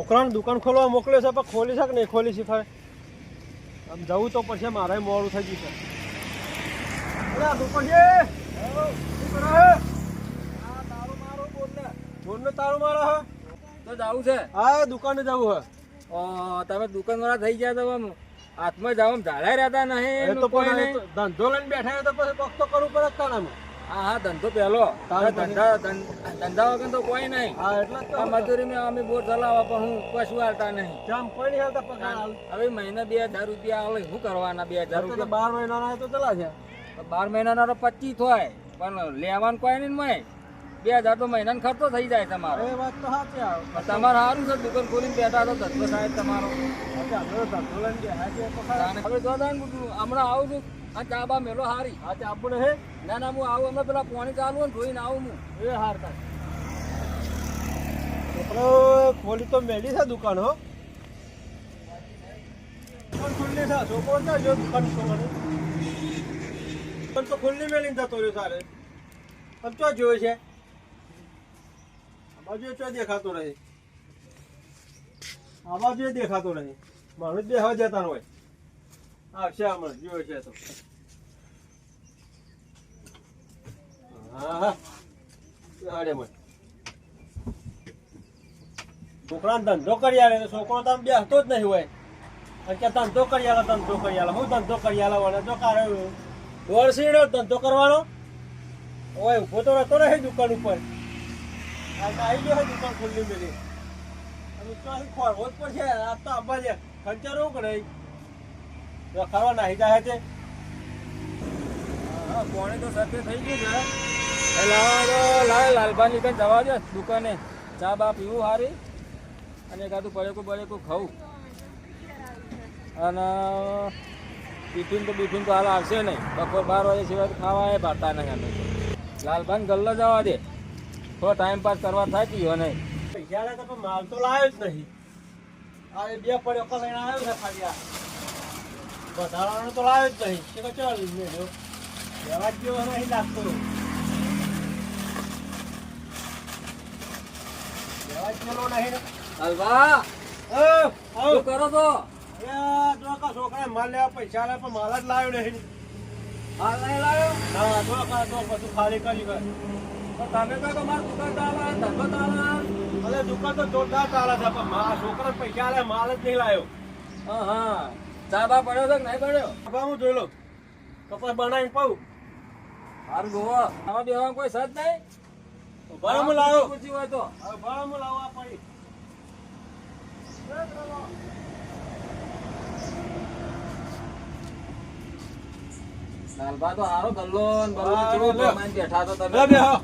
છોકરાને દુકાન ખોલવા મોકલ્યો છે, પણ ખોલી છે કે નહીં ખોલી શીખાય. આમ જવું તો પછી મારે મોડું થઈ ગયું છે. અરે દુકાન છે બોલને તારું મારો હે તો જવું છે. હા દુકાને જવું હે. તમે દુકાન વાળા થઈ ગયા તો આમ હાથમાં જાવ ઝાડા રહેતા એ નહીં તો કોઈ પણ નહીં. ધંધો લઈને બેઠા તો પછી કોક તો કરવું પડે કાણામાં. હા હા ધંધો પહેલો તારે ધંધા વગર તો કોઈ નહીં. હા એટલે જ આ તો મજૂરીમાં અમે બોર ચલાવવા પણ હું કશું હાલતા નહીં. જામ કોઈ નહીં હાલતા પગાર હાલ. હવે મહિને 2000 રૂપિયા આવે શું કરવાના 2000 તો રૂપિયા 12 મહિનાના તો ચલા છે. 12 મહિનાના તો 25 થાય પણ લેવાનું કોઈ નહીં મય 2000 તો મહિનાનો ખર્ચો થઈ જાય તમારો. એ વાત તો સાચી આવે. તમારે સારું છે દુકાન ખોલીને બેઠા તો ધંધો સાહેબ તમારો. ધંધો લઈને બેઠા છે તો ખરા. હવે જો હમણાં આવું છું આ ચા બા મેલો હારી. હા તે આપણને હે ના ના હું આવું હમણાં પેલા પાણી ચાલુ હોય ને ધોઈને આવું હું. એ હારતા છોકરો ખોલી તો મેલી છે દુકાન હો. દુકાન ખુલ્લી છે છોકરો ક્યાં જો દુકાન ખોલવાની. દુકાન તો ખુલ્લી મેલીને જતો રહ્યો સારે. પણ ચો જોયો છે આ બાજુ ચો દેખાતો રહે. આ બાજુ દેખાતો રહે. માણસ બેહવા જતા હોય આવશે હમણાં જોયો છે તો. હા હાડે મને છોકરાને ધંધો કરી આલે છોકરો તો આમ બેસતો જ નહીં હોય. અને કે ધંધો કરી આલે ધંધો કરી આલે હું ધંધો કરી આલે વળે તો કારે દોડશીનો ધંધો કરવાનો હોય. ઊભો તો રહેતો રહે દુકાન ઉપર. આવી ગયો દુકાન ખુલ્લી મેલી ખોરવો જ પડશે. આ તો આંબા છે ખર્ચારો કે નહીં ખાવા નાહી જાય છે. હા પાણી તો સત્ય થઈ ગયું છે. લાલભાઈ કઈ જવા દે દુકાને ચા બા પીવું હારી અને એકાદું બળેકું ખાવું. અને ટિફિન તો હાલ આવશે નહીં. બપોર 12 વાગ્યા સિવાય ખાવા એ ભાતા નહીં અમે. લાલભાઈ ગલ્લો જવા દે થોડો ટાઈમ પાસ કરવા થાય પીવો નહીં. પૈસા તો પણ માલ તો લાવ્યો જ નહીં. આ એ 2 પડ્યો લઈને આવ્યો છે ખાલી. આ વધારાનો તો લાવ્યો જ નહીં. કે ચાલ મેળ્યો વ્યવહાર જેવો નહીં લાગતો. વ્યવહાર જેવો નહીં ને. લાલભા શું કરો છો? છોકરા માલ લેવા પૈસા લે પણ માલ જ લાવ્યો નહીં. હાલ નહીં લાવ્યો? ના તો પછી ખાલી કરી ગયો. તમે કહો કે મારી દુકાન ચાલે ધંધો ચાલે. અરે દુકાન તો જોરદાર ચાલે છે પણ મારા છોકરા પૈસા લે માલ જ નહીં લાવ્યો. હા ચા બા પડ્યો છે કે નહીં પડ્યો? હવે હું જોઈ લઉં કપાસ બનાવીને પાઉં. સારું જોવો આમાં બેવામાં કોઈ સજ નહીં. ભાડામાં લાવો. પૂછ્યું હોય તો હવે ભાડામાં લાવો આ પડી. લાલભા તો હારો ગલ્લો ને બલ્લો હા, કેવો લે. જમાઈને બેઠા છો તમે. લે બેહો.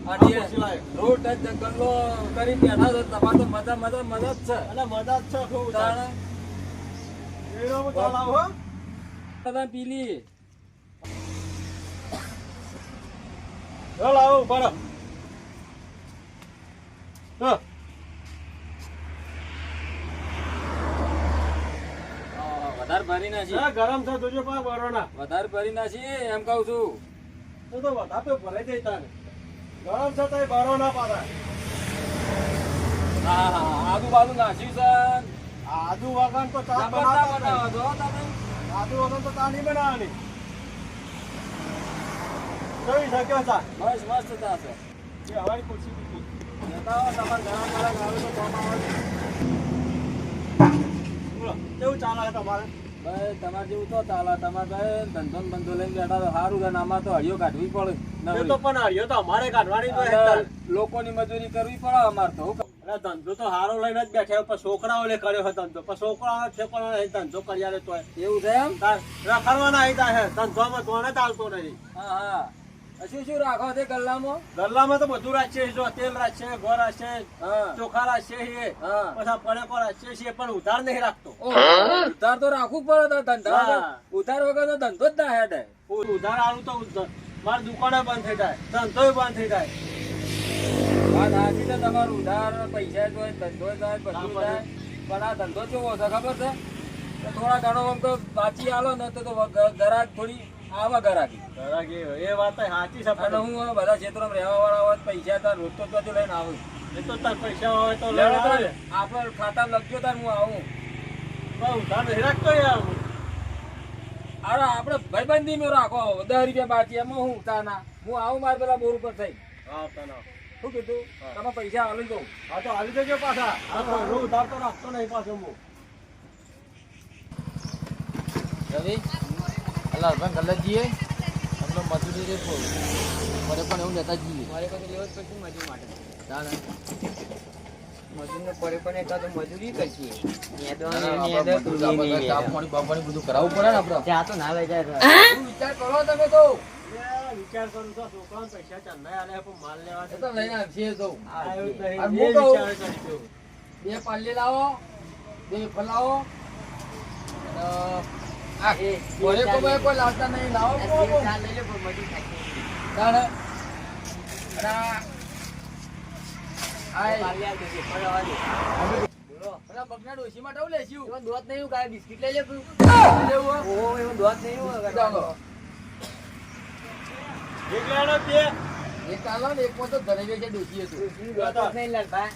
આ આ જે પછી લાવ્યો. રોડ ટચ ગલ્લો કરીને બેઠા છો તમારે તો મજા જ છે. અને મજા જ છે ખૂબ. તાણે એનો ચાલ આવો હો. તમે પીલી ચાલ આવો બરાબર. હા વધારે ભરી નાખી. હા, ગરમ છે જોજો પા બરોના. વધારે ભરી નાખી એમ કહું છું. તો વધારે ભરાઈ જાય તાને. ગરમ છે તો બરોના પાછા. હા હા આજુબાજુ નાખ્યું છે. આદુ વગર તો ચા જબરદસ્ત બનાવતા બનાવો નહીં. છો તમે. આદુ વગર તો ચા નહીં બનાવવાની. જોઈ શક્યો ચા બસ મસ્ત થશે. એ હવારી ખુરશી મૂકી. બતાવો તમારે ઘણા મારા ગાવે તો કામ આવે. બોલો કેવું ચાલે છે તમારે? ભાઈ તમારે જેવું તો ચાલે. તમારે ભાઈ ધંધો ને બંધો લઈને બેઠા તો સારું છે ને આમાં તો હળીઓ કાઢવી પડે. એ તો પણ હરિયો તો અમારે કાઢવાની તો હેતા. અને લોકોની મજૂરી કરવી પડે અમારે તો. અરે ધંધો તો હારો લઈને જ બેઠા પણ છોકરાઓ લે કર્યો છે ધંધો પણ છોકરાઓ છે પણ ધંધો કર્યા લે તોય એવું છે એમ? રખડવાના આવી જાય છે ધંધોમાં તોને ચાલતો નહીં. હા હા શું રાખો છે ગલ્લામાં? ગલ્લામાં તો બધું રાખશે જો તેલ રાખશે ગોળ રાખશે હા ચોખા રાખશે હા. પછી પડેકો રાખશે છે પણ ઉધાર નહીં રાખતો. ઉધાર તો રાખવું પડે તો ધંધા વગર. હા. ઉધાર વગર તો ધંધો જ ના હેડે. ઉધાર આલું તો મારી દુકાને બંધ થઈ જાય ધંધોય બંધ થઈ જાય. વાત સાચી છે તમારું. ઉધાર પૈસા જોય ધંધો જાય બધું જાય પણ આ ધંધો કેવો છે ખબર છે કે થોડા ઘણો આમ તો બાચી આલો ને તો ગરાક થોડી આવા ગરાકી. એ વાત સાચી છે અને હું બધા ક્ષેત્રોમાં રહેવા વાળા હોય પૈસા તો રોજ તો લઈને આવું. એ તો તાર પૈસા હોય તો લેવડો લેવડો તો ને. આપણે ખાતા લખજો તાર હું આવું. બહુ ઉધાર નહીં રાખતો યાર હું. અરે આપણે ભાઈબંધીમાં રાખો 10 રૂપિયા બાકી એમાં હું તાના હું આવું મારે પેલા બોર ઉપર થઈ હા તને શું કીધું તમે પૈસા આલી દઉં. હા તો આવી જજો પાછા આ તો રોજ ઉધાર તો રાખતો નહીં પાછો હું. રવિ અલા પણ ગલત જઈએ અમને મજૂરી રે મને પણ એવું લેતા જઈએ મારે પાસે લેવો જ પડશે મજૂર માટે. ના ના મજૂરને પડે પણ એકાદ મજૂરી કરશે. પાણી બધું કરાવવું પડે ને આપણે ચા તો ના લઈ જાય. શું વિચાર કરો તમે તો લે, વિચાર કરું તો છોકરાને પૈસા ચાંદા આલે પણ માલ લેવા એ તો લઈને આવશે તો આવ્યો જ નહીં. આ એ હું કહું. વિચાર કરી દઉં. 2 પાલી લાવો 2 ફલાવો આ ઘરે કોઈ લાવતા નહીં લાવો ચા લઈ લે પણ મજૂર થાય. તાણે અને પાલી આપી દેજે, ફરવા દે. બોલો. પેલા બગના ડોશી માટે આવું લેશું એમાં દોત નહીં હું કાંઈ બિસ્કિટ લઈ લે તું. લેવું ઓહો, એમાં દોત નહીં હું. ચાલો એક લેવાનો બે. એક આલો ને એક માં તો ધરેવી છે ડોશી હતું દોત જ નહીં લડતા.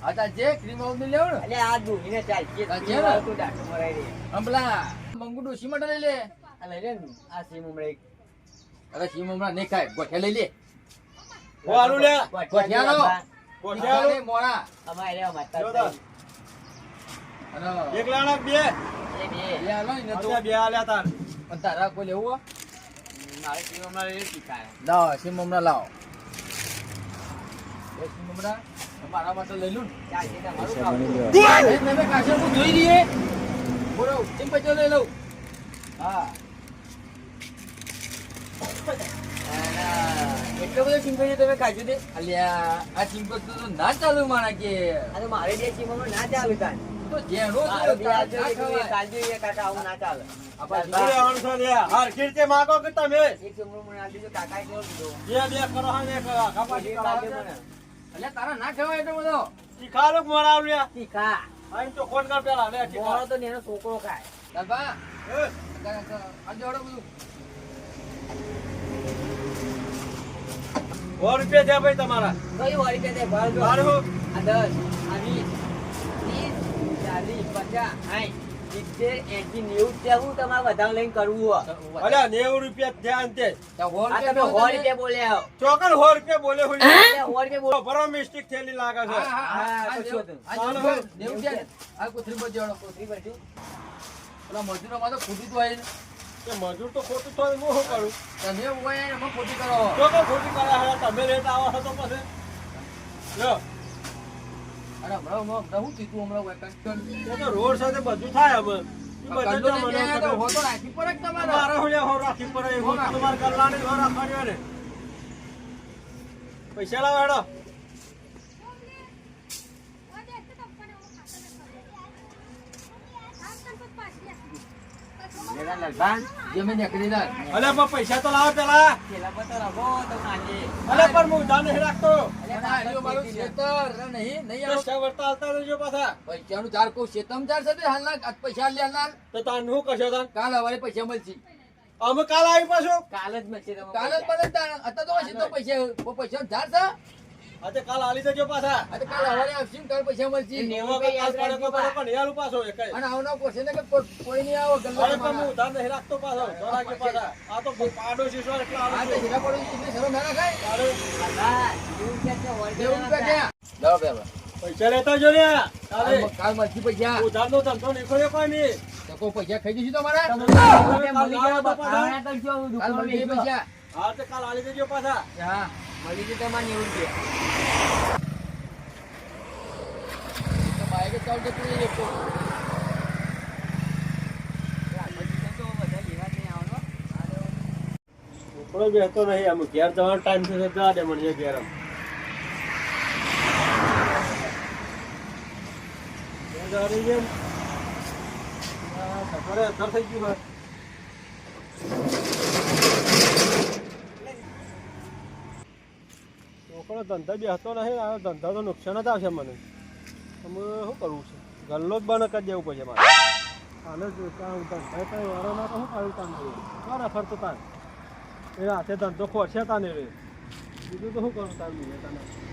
આ તા જે ક્રીમ હાઉસ ની લેવું ને અલ્યા આ ડૂહીને ચાલશે. આ છે ને? તું ડાટો મરાઈ દે. હમણાં મંગુ ડોશી માટે લઈ લે આ લઈ લે ને. આ સીમ ઉમરાઈ. અરે સીમ હમણાં નહીં ખાય ગોઠિયા લઈ લે હું આલું લે. ગોઠિયા લો ગોઠિયા લો. મોડા અમારે લેવા માતા જો તાર. અને એક લેવાનો બે. એ બે. લે આલો ને તો બે આલ્યા તાર. પણ તારા કોઈ લેવું હોય? મારે સીમ ઉમરાઈ એ શીખાય. લાવો સીમ હમણાં લાવો એ સીમ હમણાં મારા માટે લઈ લઉં ને ચાલશે તમારું કામ. તમે કાશે હું જોઈ લઈએ બોલો સીમ પૈસા લઈ લઉં હા એટલો બધો સીમ પૈસા તમે કાઢ્યું તે? અલ્યા આ સીમ પર તો ના ચાલુ મારા કે આ તો મારે બે સીમ હમણાં ના ચાલે કાન. તો જેનો મારો બે હાથ ના જોડે ખવાય. કાઢજો એ કાકા આવું ના ચાલે. આપણા શું લેવાનું છે લે? હરખી રીતે માગો કે તમે એક સમરૂ મને આપી દીધો, કાકાએ કેવો કીધો? જે બે કરો હા ને કરો. કપાસી એ કરાવો કાઢે છે. મને. અલ્યા તારા ના ખવાય એટલો બધો શીખાડો કે મોડા આવ્યા. તીખા. આઈને તો ખોટ કર પેલા લે મોણો શીખાડો. તો એનો છોકરો ખાય. દાદા એ, આ જોડો બધું 100 રૂપિયા થયા ભાઈ તમારા. કઈ વાળી કે તે ભરજો. મારું આ 10, આ 20, 30, 40, 50, 60, 70, 80, 90 ત્યાં હું તમારે વધારે લઈને કરવું હોય. અલ્યા 90 રૂપિયા થયા અંતે. આ તમે 100 રૂપિયા બોલ્યા હો. ચોકન 100 રૂપિયા બોલે હોય. અલ્યા 100 રૂપિયા બોલો. બરો મિસ્ટેક થયેલી લાગે છે. હા, કશું હતું. આ કોથળી પર જોડો કોથળી ભરજો. પેલા મજૂરો માં તો ખોટી તો આવી કે મજૂર તો ખોટું થાય હું શું કરું? તમે હોય એમાં ખોટી કરો ચોકન ખોટી કરે છે. તમે લેટ આવો છો તો પછી લ્યો. અરે હમણાં શું થયું હમણાં વેકન્ટ એ તો રોડ સાથે બધું થાય હવે. ઈ બધા કંડો તો મને ને ખબર. હોતો રાખી પડે કે તમારે મારે હું લ્યા હો રાખી પડે. હું તમારે કરવાની હો રાખવાની હોય ને. પૈસા લાવો હેડો. લેલા લલભાન. જમીન નીકળી જાય અલ્યા પણ પૈસા તો લાવો પેલા. પેલા પર તો રાખો તો કાંજે. અલ્યા પણ હું ઉધાર નહીં રાખતો. અને આ રહ્યું મારું ખેતર નહીં નહીં તો આવો સવરતા આવતા રહેજો પાછા. પૈસાનું ધાર કહું શેતમ ચાર સાથે હાલના આજ પૈસા લે હાલના તો તાન શું કરશો તાન? કાલ હવારે પૈસા મળશે અમે કાલ આવી પાછું. કાલ જ મળશે તમારે કાલ જ પૈસા. મળે તાણ અત્યારે તો હશે તો પૈસા ધાર છે આજે કાલ આલી દેજો પાછા. આ તો કાલ હવારે આવશે ને કાલ પૈસા મળશે એ એવો કે કાલ પડે કોઈ પડે પણ યાલું પાછો એકેય. અને આવના કોશે ને કે કોઈ નહીં આવો અરે ગલ્લા પણ હું ઉધાર નહીં રાખતો પાછો. તો રાખજો પાછા. આ તો પાડોશી છો એટલે આ આવું તો છું. હીરા પડો એટલે શરમ ના ખાય તારે હા, એવું છે કે વળગે દેવું ના રૂપિયા થાય. ક્યાં લાવો બે પૈસા લેતા જો ને કાલે. કાલ મળશે પૈસા ઉધારનો ધંધો નીકળ્યો કોઈ નહીં. તો કોઈ પૈસા ખાઈ જઈશું તમારા તમે કાલ મળી લાવો જાઓ તો તો પાછા. ખાવાના કરજો, હું કાલ દુકાનમાં મળશે બેસજો. પૈસા હા તો કાલ આલી દેજો પાછા. હા મળી જશે તમારે 90 રૂપિયા. તો બાઈક ચાલ તો તું લેતો તો બધા લેવા જ નહીં આવવાનો. ઉપડો બેસતો નહીં. આમ ઘેર જવાનો ટાઈમ થશે જવા દે મને ઘેર આમ. ઘેર જવા દે જેમ. હા, સફરે અસર થઈ ગયું હોય. છોકરો ધંધા બેસતો નહીં. આ ધંધા તો નુકસાન જ આવશે મને. અમે શું કરવું છે? ગલ્લો જ બંધ કરી દેવું પડશે મારે. આને જ કામ ધંધા કઈ વાળાના તો શું કાઢું કામ કર્યું? કોણ ફરતો તાન એ હાથે ધંધો ખોરશે તાને રે. બીજું તો શું કરું તાર બીજે તને